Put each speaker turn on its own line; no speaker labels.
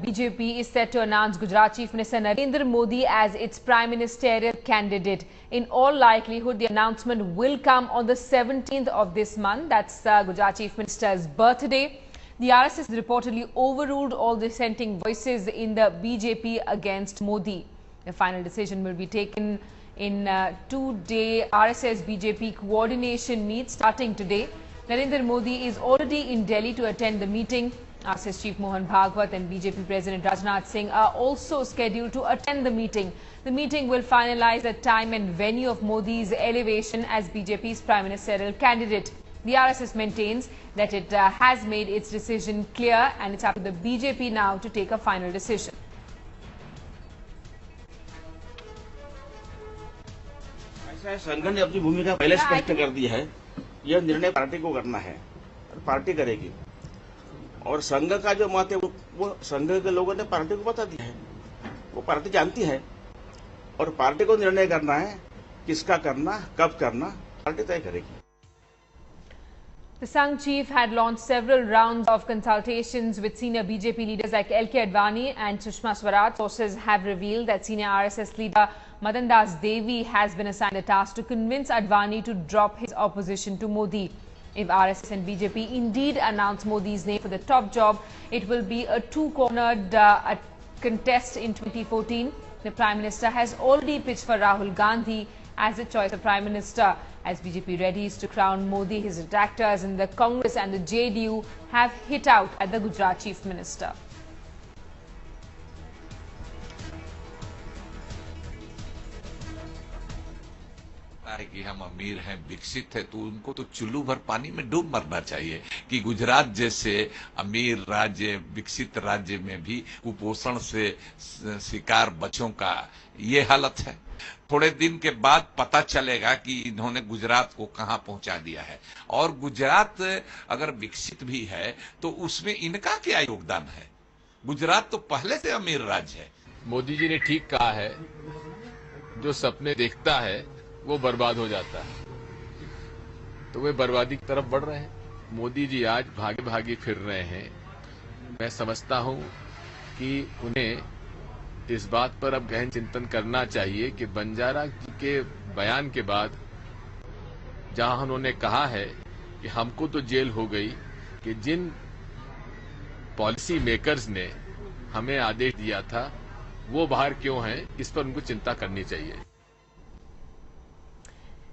BJP is set to announce Gujarat Chief Minister Narendra Modi as its prime ministerial candidate. In all likelihood, the announcement will come on the 17th of this month. That's Gujarat Chief Minister's birthday. The RSS reportedly overruled all dissenting voices in the BJP against Modi. The final decision will be taken in two-day RSS-BJP coordination meet starting today. Narendra Modi is already in Delhi to attend the meeting. RSS Chief Mohan Bhagwat and BJP President Rajnath Singh are also scheduled to attend the meeting. The meeting will finalize the time and venue of Modi's elevation as BJP's prime ministerial candidate. The RSS maintains that it has made its decision clear and it's up to the BJP now to take a final decision.
संघ ने अपनी भूमिका पहले स्पष्ट कर दी है। यह निर्णय पार्टी को करना है और पार्टी करेगी। और संघ का जो मत है वो संघ के लोगों ने पार्टी को बता दिया है। वो पार्टी जानती है और पार्टी को निर्णय करना है किसका करना, कब करना, पार्टी तय करेगी।
The Sangh chief had launched several rounds of consultations with senior BJP leaders like L.K. Advani and Sushma Swaraj. Sources have revealed that senior RSS leader Madan Das Devi has been assigned the task to convince Advani to drop his opposition to Modi. If RSS and BJP indeed announce Modi's name for the top job, it will be a two-cornered contest in 2014. The Prime Minister has already pitched for Rahul Gandhi as the choice of Prime Minister. As BJP readies to crown Modi, his detractors in the Congress and the JDU have hit out at the Gujarat Chief Minister.
कि हम अमीर हैं, विकसित है, तो उनको तो चुल्लू भर पानी में डूब मरना चाहिए कि गुजरात जैसे अमीर राज्य, विकसित राज्य में भी कुपोषण से शिकार बच्चों का ये हालत है। थोड़े दिन के बाद पता चलेगा कि इन्होंने गुजरात को कहां पहुंचा दिया है। और गुजरात अगर विकसित भी है तो उसमें इनका क्या योगदान है? गुजरात तो पहले से अमीर राज्य है।
मोदी जी ने ठीक कहा है, जो सपने देखता है वो बर्बाद हो जाता है, तो वे बर्बादी की तरफ बढ़ रहे हैं। मोदी जी आज भागे भागे फिर रहे हैं। मैं समझता हूं कि उन्हें इस बात पर अब गहन चिंतन करना चाहिए कि बंजारा जी के बयान के बाद जहां उन्होंने कहा है कि हमको तो जेल हो गई, कि जिन पॉलिसी मेकर्स ने हमें आदेश दिया था वो बाहर क्यों हैं, इस पर उनको चिंता करनी चाहिए।